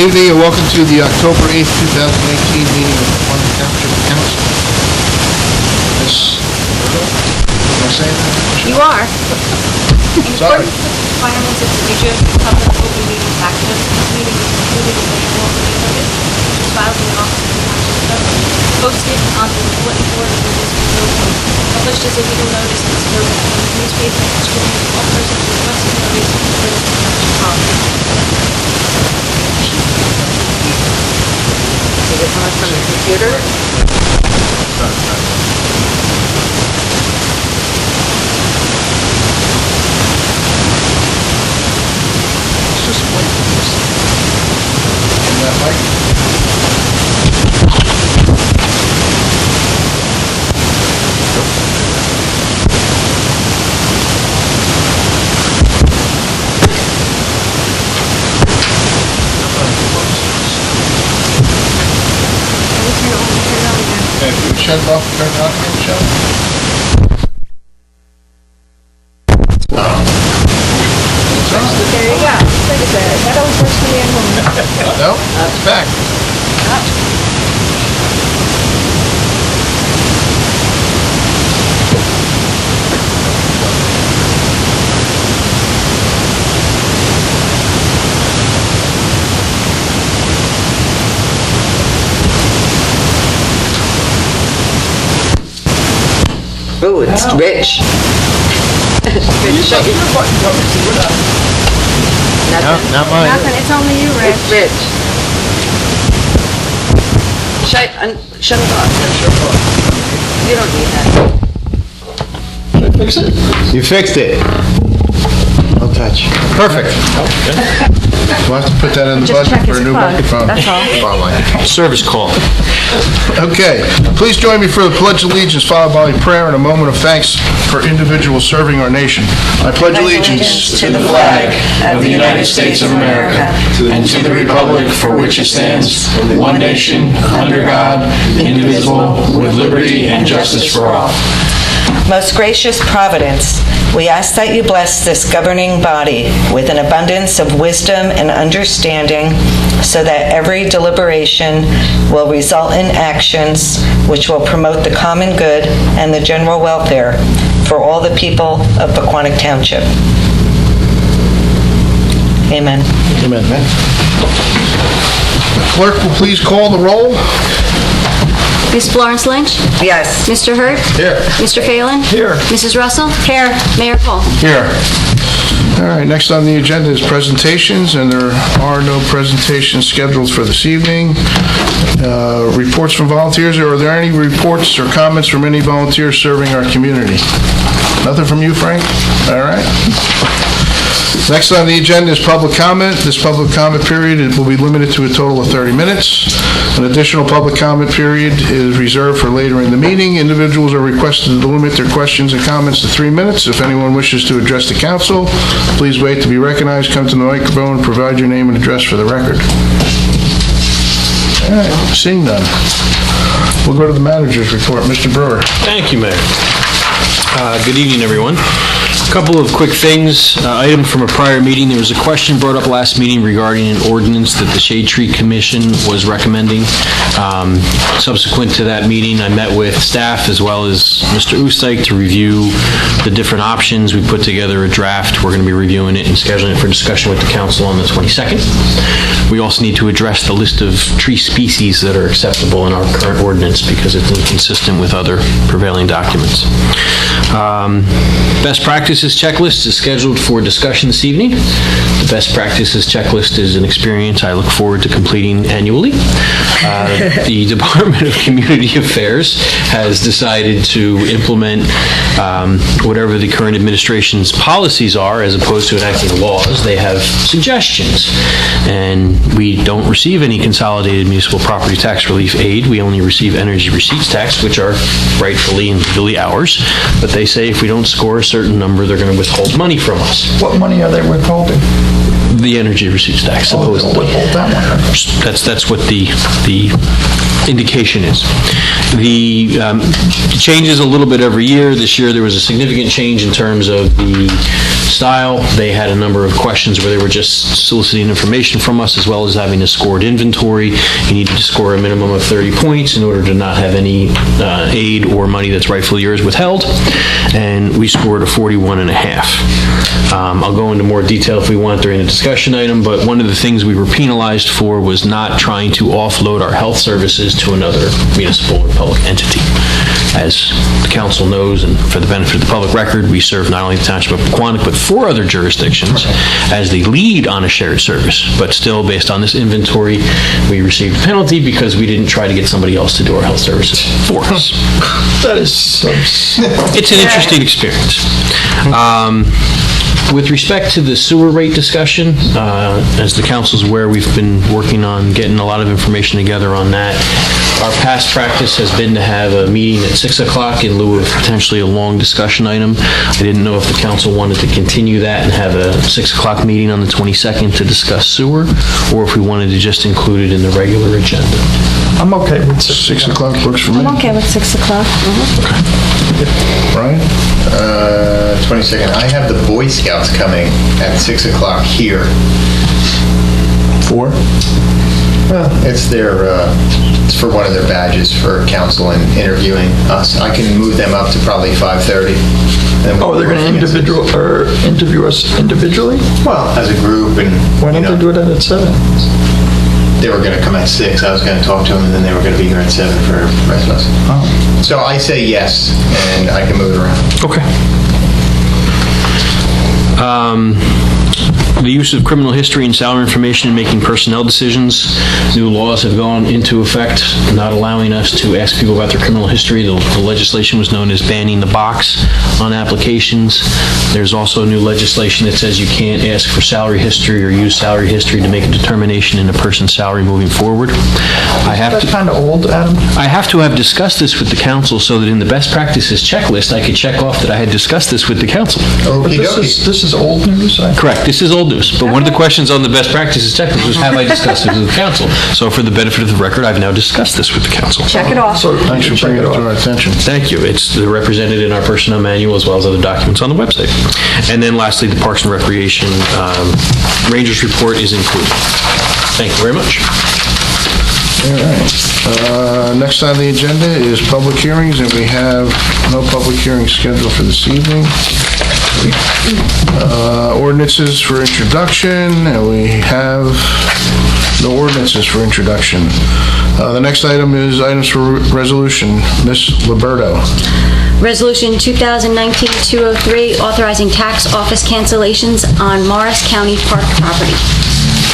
Good evening and welcome to the October 8th, 2018 meeting of the Pequannock Township Council. Miss Myrtle, am I saying that? You are. Sorry. Requirements of the New Jersey Public Open Meetings Act. Notice this meeting is included in the annual meeting notice, which is filed in the office of the township clerk, posted on the bulletin board of the municipal building, published as a legal notice in this building in the newspaper and distributed to all persons requesting notice for this township policy. Is it coming from the computer? It's just white. And that mic. Okay, if you shut it off, turn it on again, Michelle. There you go. Look at that. That always works for me at home. No, it's back. Oh, it's rich. Shut your Nothing. Not mine. Nothing, it's only you, Rich. It's rich. Shut it off. You don't need that. Fix it? You fixed it. No touch. Perfect. We'll have to put that in the budget for a new microphone. That's all. Service call. Okay, please join me for the Pledge of Allegiance, followed by a prayer and a moment of thanks for individuals serving our nation. I pledge allegiance to the flag of the United States of America and to the republic for which it stands, one nation, under God, indivisible, with liberty and justice for all. Most gracious Providence, we ask that you bless this governing body with an abundance of wisdom and understanding so that every deliberation will result in actions which will promote the common good and the general welfare for all the people of Pequannock Township. Amen. Amen. The clerk will please call the roll. Miss Florence Lynch? Yes. Mr. Hurd? Here. Mr. Phelan? Here. Mrs. Russell? Here. Mayor Cole? Here. All right, next on the agenda is presentations, and there are no presentations scheduled for this evening. Reports from volunteers. Are there any reports or comments from any volunteers serving our community? Nothing from you, Frank? All right. Next on the agenda is public comment. This public comment period will be limited to a total of 30 minutes. An additional public comment period is reserved for later in the meeting. Individuals are requested to limit their questions and comments to 3 minutes. If anyone wishes to address the council, please wait to be recognized, come to the microphone, and provide your name and address for the record. All right, seeing none. We'll go to the manager's report. Mr. Brewer. Thank you, Mayor. Good evening, everyone. A couple of quick things. Item from a prior meeting. There was a question brought up last meeting regarding an ordinance that the Shade Tree Commission was recommending. Subsequent to that meeting, I met with staff as well as Mr. Oostdyke to review the different options. We put together a draft. We're going to be reviewing it and scheduling it for discussion with the council on the 22nd. We also need to address the list of tree species that are acceptable in our current ordinance because it's inconsistent with other prevailing documents. Best practices checklist is scheduled for discussion this evening. The best practices checklist is an experience I look forward to completing annually. The Department of Community Affairs has decided to implement whatever the current administration's policies are as opposed to enacting laws. They have suggestions. And we don't receive any consolidated municipal property tax relief aid. We only receive energy receipts tax, which are rightfully and legally ours. But they say if we don't score a certain number, they're going to withhold money from us. What money are they withholding? The energy receipts tax, supposedly. Withhold that one. That's what the indication is. The changes a little bit every year. This year there was a significant change in terms of the style. They had a number of questions where they were just soliciting information from us, as well as having a scored inventory. You needed to score a minimum of 30 points in order to not have any aid or money that's rightfully yours withheld, and we scored a 41.5. I'll go into more detail if we want during the discussion item, but one of the things we were penalized for was not trying to offload our health services to another municipal or public entity. As the council knows, and for the benefit of the public record, we serve not only the Township of Pequannock, but 4 other jurisdictions as the lead on a shared service. But still, based on this inventory, we received a penalty because we didn't try to get somebody else to do our health services for us. That is so... It's an interesting experience. With respect to the sewer rate discussion, as the council's aware, we've been working on getting a lot of information together on that. Our past practice has been to have a meeting at 6 o'clock in lieu of potentially a long discussion item. I didn't know if the council wanted to continue that and have a 6 o'clock meeting on the 22nd to discuss sewer, or if we wanted to just include it in the regular agenda. I'm okay with 6 o'clock works for me. I'm okay with 6 o'clock. Brian? 22nd. I have the Boy Scouts coming at 6 o'clock here. 4? Well, it's it's for one of their badges for council and interviewing us. I can move them up to probably 5:30. Oh, they're going to interview us individually? Well, as a group, and Why don't they do it at 7? they were going to come at 6. I was going to talk to them, and then they were going to be here at 7 for the rest of us. Oh. So I say yes, and I can move it around. Okay. The use of criminal history and salary information in making personnel decisions. New laws have gone into effect, not allowing us to ask people about their criminal history. The legislation was known as banning the box on applications. There's also new legislation that says you can't ask for salary history or use salary history to make a determination in a person's salary moving forward. That's kind of old, Adam. I have to have discussed this with the council so that in the best practices checklist, I could check off that I had discussed this with the council. But Okey dokey. this is old news? Correct, this is old news, but one of the questions on the best practices checklist was, have I discussed it with the council? So for the benefit of the record, I've now discussed this with the council. Check it off. So Thanks for bringing it to our attention. Thank you. It's represented in our personnel manual as well as other documents on the website. And then lastly, the Parks and Recreation Rangers report is included. Thank you very much. All right. Next on the agenda is public hearings, and we have no public hearings scheduled for this evening. Ordinances for introduction, and we have no ordinances for introduction. The next item is items for resolution. Ms. Liberto. Resolution 2019-203, authorizing tax office cancellations on Morris County Park property.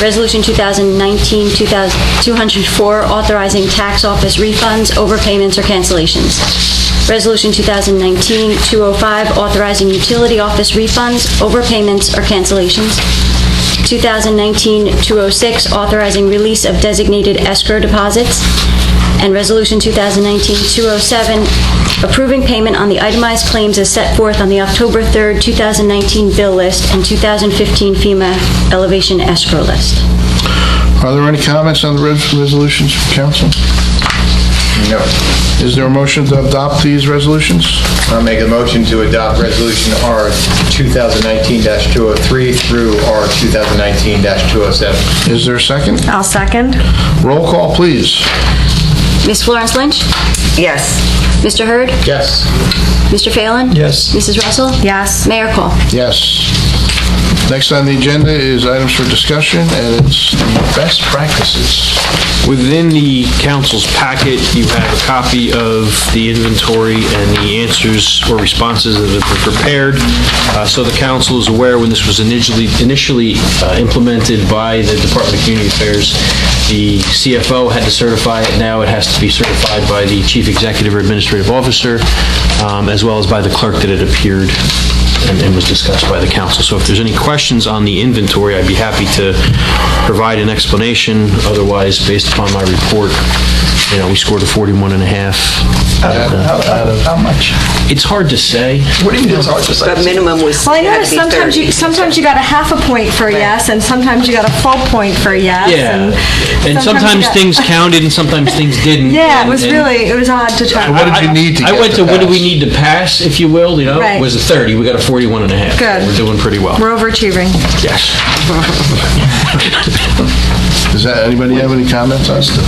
Resolution 2019-204, authorizing tax office refunds, overpayments, or cancellations. Resolution 2019-205, authorizing utility office refunds, overpayments, or cancellations. 2019-206, authorizing release of designated escrow deposits. And Resolution 2019-207, approving payment on the itemized claims as set forth on the October 3rd, 2019 bill list and 2015 FEMA elevation escrow list. Are there any comments on the resolutions from council? No. Is there a motion to adopt these resolutions? I'll make a motion to adopt Resolution R 2019-203 through R 2019-207. Is there a second? I'll second. Roll call, please. Ms. Florence Lynch? Yes. Mr. Hurd? Yes. Mr. Phelan? Yes. Mrs. Russell? Yes. Mayor Cole? Yes. Next on the agenda is items for discussion, and it's the best practices. Within the council's packet, you have a copy of the inventory and the answers or responses that have been prepared. So the council is aware when this was initially implemented by the Department of Community Affairs, the CFO had to certify it. Now it has to be certified by the Chief Executive or Administrative Officer, as well as by the clerk that it appeared and was discussed by the council. So if there's any questions on the inventory, I'd be happy to provide an explanation. Otherwise, based upon my report, we scored a 41.5. How much? It's hard to say. What do you mean it's hard to say? But minimum was, Well, I had noticed to be 30. sometimes you got a half a point for a yes, and sometimes you got a full point for a yes. Yeah, and you sometimes got- things counted and sometimes things didn't. Yeah, it was And- it was odd to try. What did you need to I get went to to what do we pass? need to pass, if you will, Right. it was a 30, we got a 41 and a half. Good. We're doing pretty well. We're overachieving. Yes. Does anybody have any comments on stuff?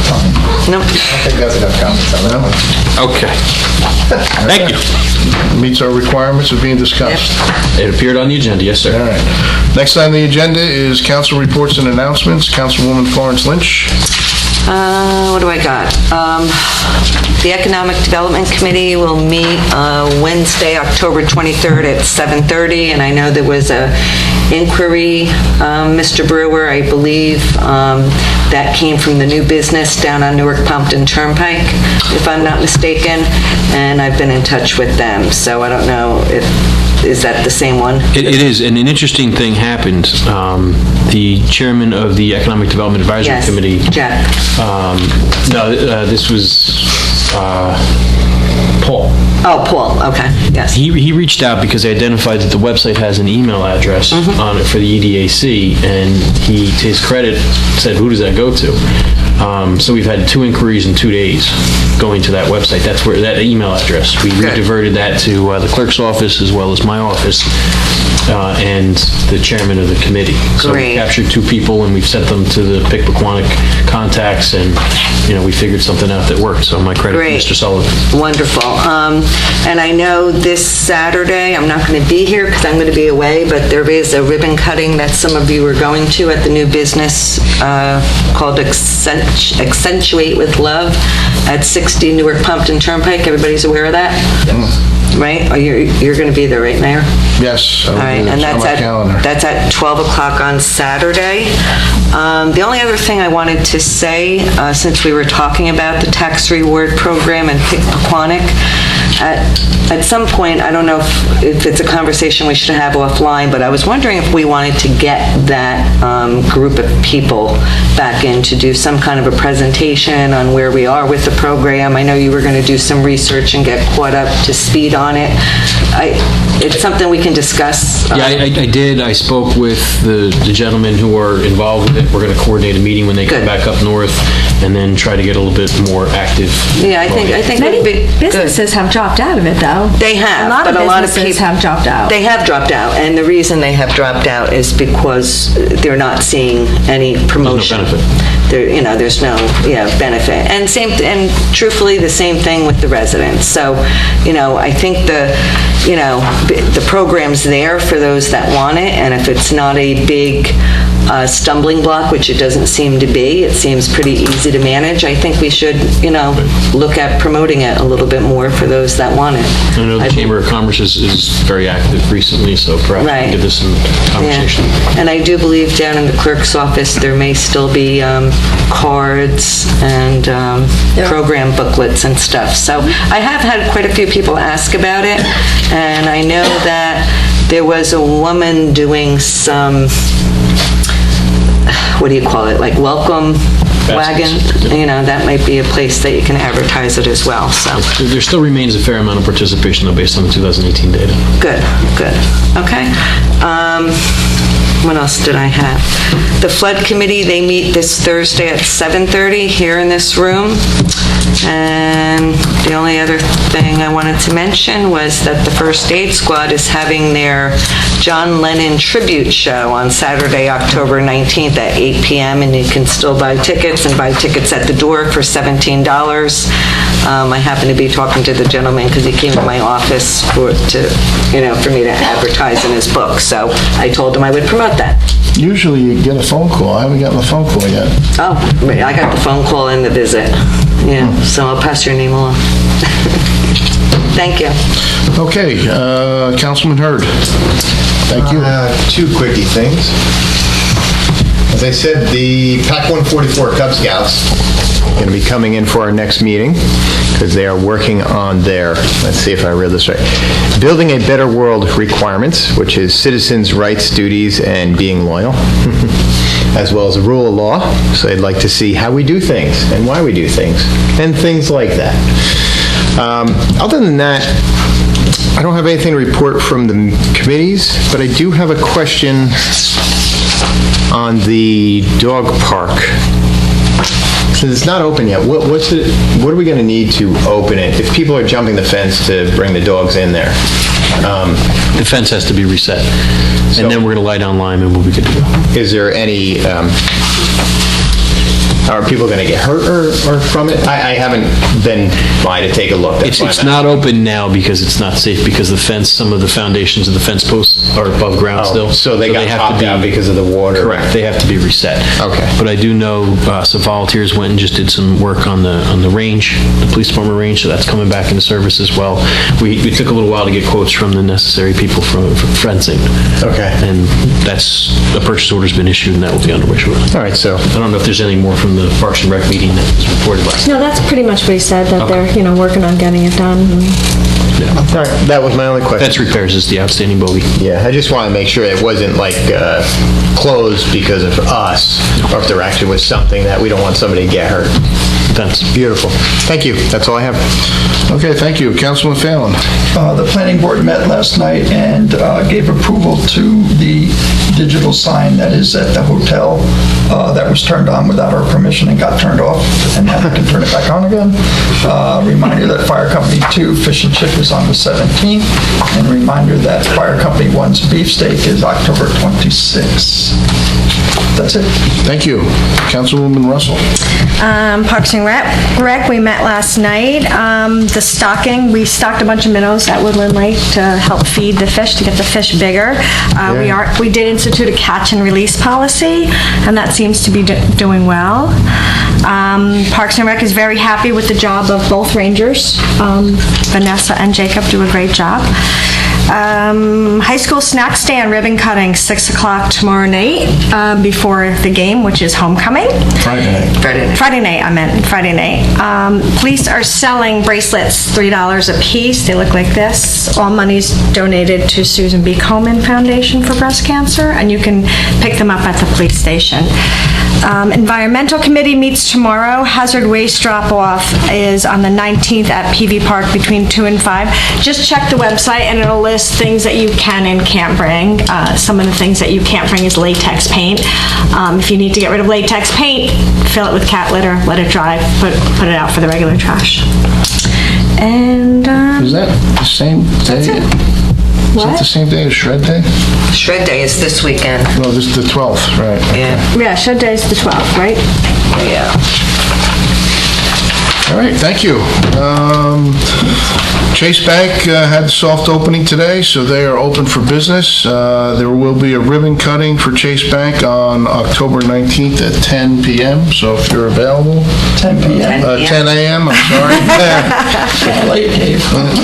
No. I think that's enough comments on that one. Okay. Thank you. Meets our requirements of being discussed. It appeared on the agenda, yes, All sir. right. Next on the agenda is council reports and announcements. Councilwoman Florence Lynch. What do I got? The Economic Development Committee will meet Wednesday, October 23rd at 7:30, and I know there was a inquiry, Mr. Brewer, I believe, that came from the new business down on Newark Pumpton Turnpike, if I'm not mistaken, and I've been in touch with them, so I don't know if, is that the same one? It is, and an interesting thing happened. The chairman of the Economic Development Advisory Yes, Committee. Jack. This was Paul. Oh, Paul, okay, yes. He reached out because they identified that the website has an email address on it for the EDAC, and he, to his credit, said, who does that go to? So we've had 2 inquiries in 2 days going to that website. That's where, that email address. We Good. diverted that to the clerk's office as well as my office and the chairman of the committee. So we Great. captured 2 people and we've sent them to the Pequannock contacts, and, we figured something out that worked. So my credit Great. to Mr. Sullivan. Wonderful. And I know this Saturday, I'm not going to be here because I'm going to be away, but there is a ribbon cutting that some of you are going to at the new business called Accentuate with Love at 60 Newark Pumpton Turnpike. Everybody's aware of that? Right? Oh, you're going to be there, right, Mayor? Yes. All right, and that's at 12 o'clock on Saturday. The only other thing I wanted to say, since we were talking about the tax reward program in Pequannock, at some point, I don't know if it's a conversation we should have offline, but I was wondering if we wanted to get that group of people back in to do some kind of a presentation on where we are with the program. I know you were going to do some research and get caught up to speed on it. It's something we can discuss. Yeah, I did. I spoke with the gentlemen who are involved with it. We're going to coordinate a meeting when they come Good. back up north, and then try to get a little bit more active. Yeah, I think it Many would be good. businesses have dropped out of it, though. They have, but a lot of businesses people have dropped out. They have dropped out, and the reason they have dropped out is because they're not seeing any promotion. benefit. There's no benefit, and truthfully, the same thing with the residents. So, I think the program's there for those that want it, and if it's not a big stumbling block, which it doesn't seem to be, it seems pretty easy to manage. I think we should, look at promoting it a little bit more for those that want it. I know the Chamber of Commerce is very active recently, so perhaps we Right. can give this some conversation. Yeah. And I do believe down in the clerk's office, there may still be cards and program booklets and stuff. So I have had quite a few people ask about it, and I know that there was a woman doing some, what do you call it, like welcome wagon? That might be a place that you can advertise it as well, so. There still remains a fair amount of participation, though, based on the 2018 data. Good. Okay. What else did I have? The Flood Committee, they meet this Thursday at 7:30 here in this room. And the only other thing I wanted to mention was that the First Aid Squad is having their John Lennon tribute show on Saturday, October 19th at 8 p.m. And you can still buy tickets and buy tickets at the door for $17. I happen to be talking to the gentleman because he came to my office for me to advertise in his book. So I told him I would promote that. Usually you get a phone call. I haven't gotten a phone call yet. Oh, I got the phone call and the visit. Yeah, so I'll pass your name along. Thank you. Okay, Councilman Hurd. Thank you. 2 quickie things. As I said, the PAC 144 Cub Scouts are going to be coming in for our next meeting because they are working on their, let's see if I read this right, Building a Better World requirements, which is citizens' rights, duties, and being loyal, as well as the rule of law. So they'd like to see how we do things and why we do things and things like that. Other than that, I don't have anything to report from the committees, but I do have a question on the dog park. Since it's not open yet, what are we going to need to open it? If people are jumping the fence to bring the dogs in there? The fence has to be reset, So- and then we're going to light on lime and we'll be good to go. Is there any, are people going to get hurt or from it? I haven't been by to take a look. That's why It's I'm not open now because it's not safe, because the fence, some of the foundations of the fence posts are above ground Oh, still. so they got have to popped be- out because of the water? Correct, they have to be reset. Okay. But I do know some volunteers went and just did some work on the range, the police department range, so that's coming back into service as well. We took a little while to get quotes from the necessary people for fencing. Okay. And that's, a purchase order's been issued and that will be underway shortly. All right, so, I don't know if there's any more from the Parks and Rec meeting that was reported last night. No, that's pretty much what he said, that they're, working on getting it done. all right, that was my only question. Fence repairs is the outstanding bogey. Yeah, I just want to make sure it wasn't like closed because of us, or if there actually was something that we don't want somebody to get hurt. Fence. Beautiful. Thank you. That's all I have. Okay, thank you. Councilman Phelan. The planning board met last night and gave approval to the digital sign that is at the hotel that was turned on without our permission and got turned off, and now we can turn it back on again. Reminder that Fire Company 2 Fish and Chip is on the 17th, and reminder that Fire Company 1's beefsteak is October 26th. That's it. Thank you. Councilwoman Russell. Parks and Rec, we met last night. The stocking, we stocked a bunch of minnows at Woodland Lake to help feed the fish, to get the fish bigger. We did institute a catch and release policy, and that seems to be doing well. Parks and Rec is very happy with the job of both rangers. Vanessa and Jacob do a great job. High school snack stand ribbon cutting, 6 o'clock tomorrow night before the game, which is homecoming. Friday night. Friday night. Police are selling bracelets, $3 a piece. They look like this. All money's donated to Susan B. Komen Foundation for Breast Cancer, and you can pick them up at the police station. Environmental Committee meets tomorrow. Hazard waste drop-off is on the 19th at PV Park between 2 and 5. Just check the website and it'll list things that you can and can't bring. Some of the things that you can't bring is latex paint. If you need to get rid of latex paint, fill it with cat litter, let it dry, put it out for the regular trash. And Is that the same day? Is that the same day as Shred Day? Shred Day is this weekend. No, this is the 12th, right? yeah, Shed Day is the 12th, right? Yeah. All right, thank you. Chase Bank had the soft opening today, so they are open for business. There will be a ribbon cutting for Chase Bank on October 19th at 10 p.m., so if you're available. 10 p.m. 10 a.m., I'm sorry. Late, Dave.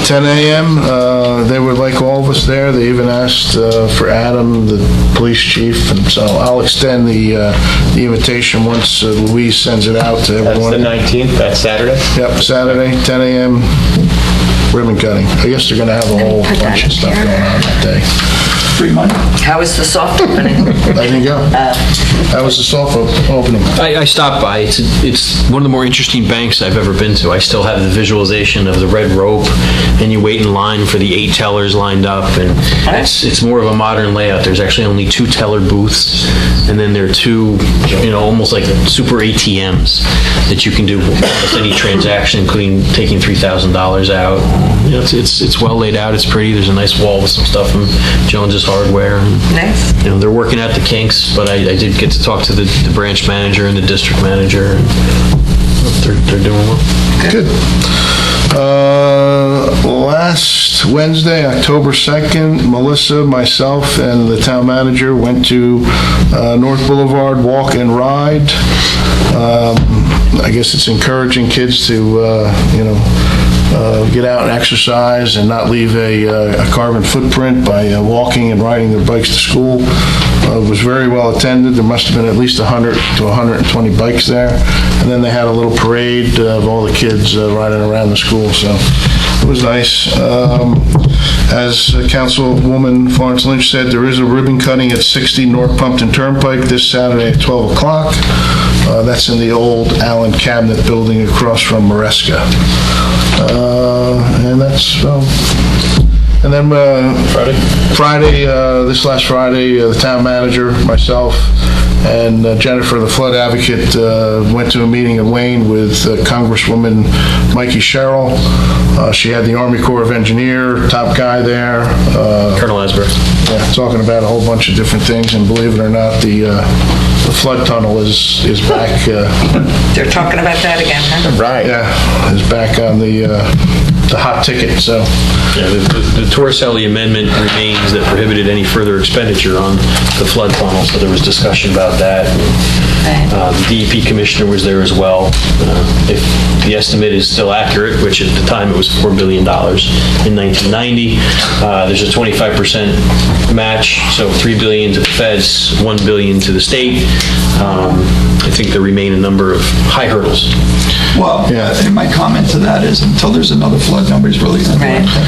10 a.m. They would like all of us there. They even asked for Adam, the police chief, and so I'll extend the invitation once Louise sends it out to everyone. That's the 19th, that's Saturday? Yep, Saturday, 10 a.m., ribbon cutting. I guess they're going to have a whole bunch of stuff going on that day. Free money. How is the soft opening? There you go. That was the soft opening. I stopped by. It's one of the more interesting banks I've ever been to. I still have the visualization of the red rope, and you wait in line for the 8 tellers lined up, and it's more of a modern layout. There's actually only 2 teller booths, and then there are 2, almost like super ATMs that you can do almost any transaction, including taking $3,000 out. It's well laid out. It's pretty. There's a nice wall with some stuff from Jones's Hardware. Nice. They're working out the kinks, but I did get to talk to the branch manager and the district manager, and they're doing well. Good. Last Wednesday, October 2nd, Melissa, myself, and the town manager went to North Boulevard Walk and Ride. I guess it's encouraging kids to, get out and exercise and not leave a carbon footprint by walking and riding their bikes to school. It was very well attended. There must have been at least 100 to 120 bikes there. And then they had a little parade of all the kids riding around the school. So It was nice. As Councilwoman Florence Lynch said, there is a ribbon cutting at 60 North Pumpton Turnpike this Saturday at 12 o'clock. That's in the old Allen Cabinet building across from Maresca. And that's... And then Friday, this last Friday, the town manager, myself, and Jennifer, the flood advocate, went to a meeting in Wayne with Congresswoman Mikey Sherrill. She had the Army Corps of Engineer, top guy there. Colonel Asbury. Yeah, talking about a whole bunch of different things, and believe it or not, the flood tunnel is back. They're talking about that again, huh? Right. Yeah, is back on the hot ticket, so. Yeah, the Torricelli amendment remains that prohibited any further expenditure on the flood tunnel, so there was discussion about that. The DEP commissioner was there as well. If the estimate is still accurate, which at the time it was $4 billion in 1990, there's a 25% match, so $3 billion to the feds, $1 billion to the state. I think there remain a number of high hurdles. Well, and my comment to that is, until there's another flood, nobody's really going to do anything.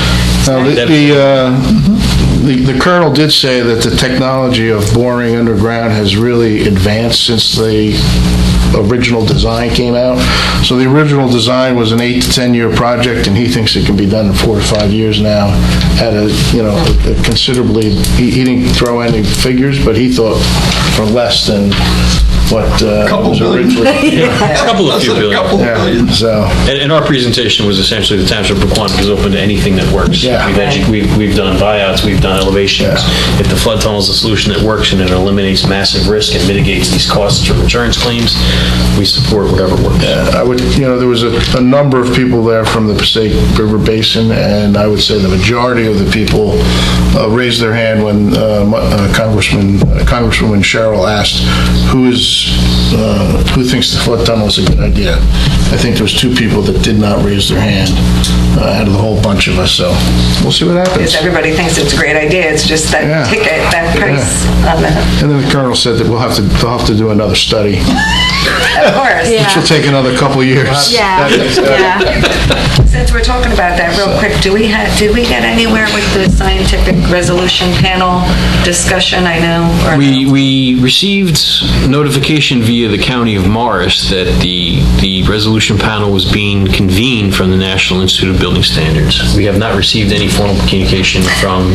The colonel did say that the technology of boring underground has really advanced since the original design came out. So the original design was an 8 to 10 year project, and he thinks it can be done in 4 to 5 years now at a considerably, he didn't throw any figures, but he thought for less than what Couple was billion. originally. A couple of few billion. Couple Yeah, billion. so. And our presentation was essentially the Township of Pequannock is open to anything that works. Yeah. We've done buyouts, we've done elevations. If the flood tunnel is a solution that works and it eliminates massive risk and mitigates these costs from insurance claims, we support whatever works. I would, there was a number of people there from the Passaic River Basin, and I would say the majority of the people raised their hand when Congresswoman Sherrill asked, who thinks the flood tunnel is a good idea? I think there was 2 people that did not raise their hand out of the whole bunch of us, so we'll see what happens. Because everybody thinks it's a great idea, it's just that Yeah. ticket, that price on that. And then the colonel said that they'll have to do another study, Of course. which will take another couple of years. Yeah. Since we're talking about that real quick, did we get anywhere with the scientific resolution panel discussion, I know? Or no? We received notification via the County of Morris that the resolution panel was being convened from the National Institute of Building Standards. We have not received any formal communication from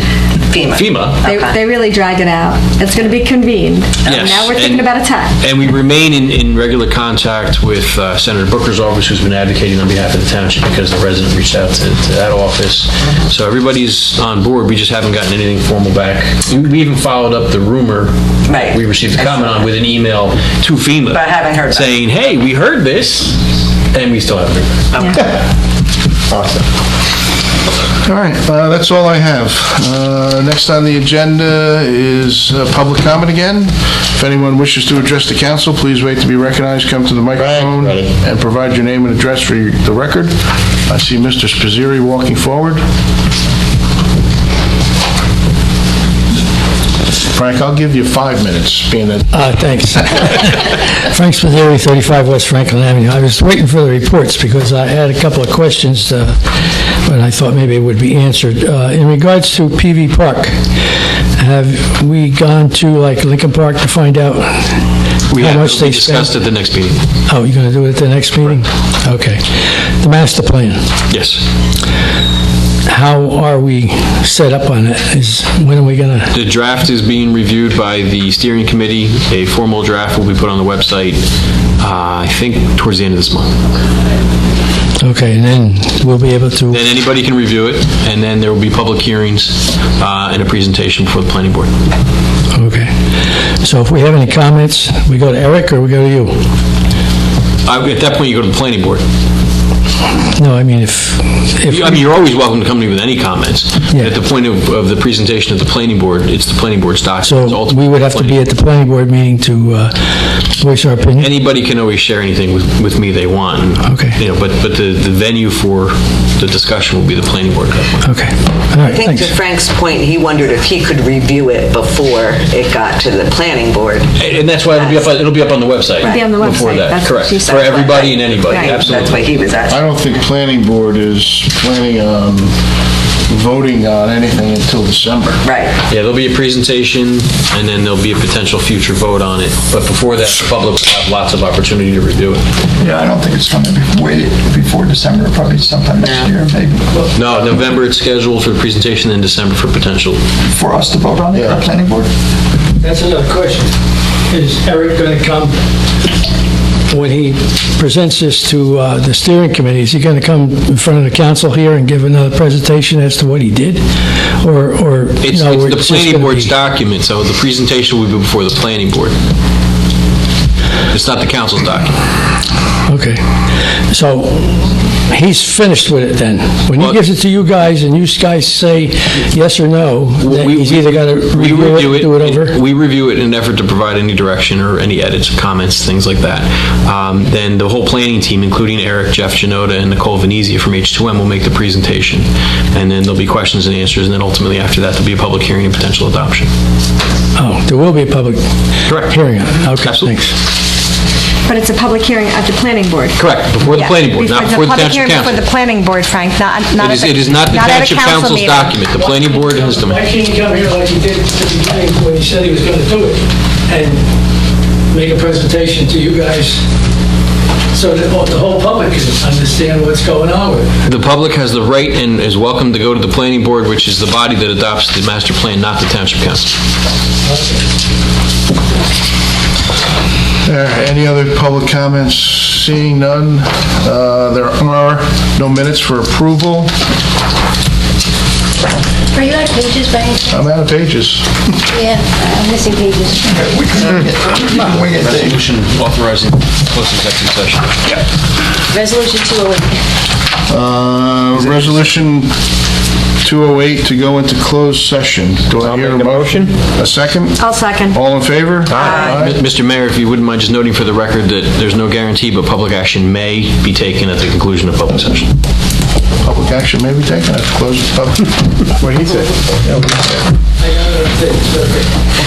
FEMA. They really dragged it out. It's going to be convened. Yes, Now we're thinking and- about a time. And we remain in regular contact with Senator Booker's office, who's been advocating on behalf of the township because the resident reached out to that office. So everybody's on board. We just haven't gotten anything formal back. We even followed up the rumor Right. we received a comment on with an email to FEMA. But I haven't heard back. saying, hey, we heard this, and we still haven't heard back. Awesome. All right, that's all I have. Next on the agenda is public comment again. If anyone wishes to address the council, please wait to be recognized, come to the microphone, and provide your name and address for the record. I see Mr. Spazzeri walking forward. Frank, I'll give you 5 minutes, being that... Thanks. Frank Spazzeri, 35 West Franklin Avenue. I was waiting for the reports because I had a couple of questions, but I thought maybe it would be answered. In regards to PV Park, have we gone to like Lincoln Park to find out We how have much they spent? discussed at the next meeting. Oh, you're going to do it at the next meeting? Okay. The master plan, Yes. how are we set up on it? When are we going to... The draft is being reviewed by the steering committee. A formal draft will be put on the website, I think, towards the end of this month. Okay, and then we'll be able to... Then anybody can review it, and then there will be public hearings and a presentation before the planning board. Okay. So if we have any comments, we go to Eric or we go to you? At that point, you go to the planning board. No, I mean, if You're always welcome to come to me with any comments. Yeah. At the point of the presentation of the planning board, it's the planning board's document. It's so ultimately we would have to be at the planning board meeting to voice our opinion? Anybody can always share anything with me they want. Okay. But the venue for the discussion will be the planning board at that point. Okay, all right, I think to thanks. Frank's point, he wondered if he could review it before it got to the planning board. And that's why it'll be up on the website. It'll be on the Before website. that, That's what correct. she said. For everybody and anybody, Right. absolutely. That's what he was I asking. don't think planning board is planning on voting on anything until December. Right. Yeah, there'll be a presentation, and then there'll be a potential future vote on it. But before that, the public will have lots of opportunity to review it. Yeah, I don't think it's going to be waited before December, probably sometime next year, maybe, No, November it's scheduled for the presentation, then December for potential. for us to vote on it, our planning board. That's another question. Is Eric going to come, when he presents this to the steering committee, is he going to come in front of the council here and give another presentation as to what he did? Or It's no, the just planning gonna board's be- document, so the presentation will be before the planning board. It's not the council's document. Okay. So he's finished with it then? When he Well- gives it to you guys and you guys say yes or no, then he's either got to We review it, do it over? We review it in an effort to provide any direction or any edits, comments, things like that. Then the whole planning team, including Eric, Jeff Janota, and Nicole Venezia from H2M, will make the presentation. And then there'll be questions and answers, and then ultimately after that, there'll be a public hearing and potential adoption. Oh, there will be a public Correct. hearing on it? Okay, Absolutely. thanks. But it's a public hearing at the planning board. Correct, before the Yeah. planning board, not before the It's a public township hearing before council. the planning board, Frank, not It is not the at a township council council's meeting. document. The planning board has the... Why can't he come here like he did at the beginning when he said he was going to do it and make a presentation to you guys so that the whole public can understand what's going on with it? The public has the right and is welcome to go to the planning board, which is the body that adopts the master plan, not the township council. Any other public comments? Seeing none, there are no minutes for approval. Are you out of pages by any chance? I'm out of pages. Yeah, I'm missing pages. We can wing it, Dave. Resolution authorizing closed executive session. Resolution 208. Resolution 208 to go into closed session. Do I hear a motion? A second? I'll second. All in favor? Aye. Mr. Mayor, if you wouldn't mind just noting for the record that there's no guarantee, but public action may be taken at the conclusion of public session. Public action may be taken at the close of public. What did he say?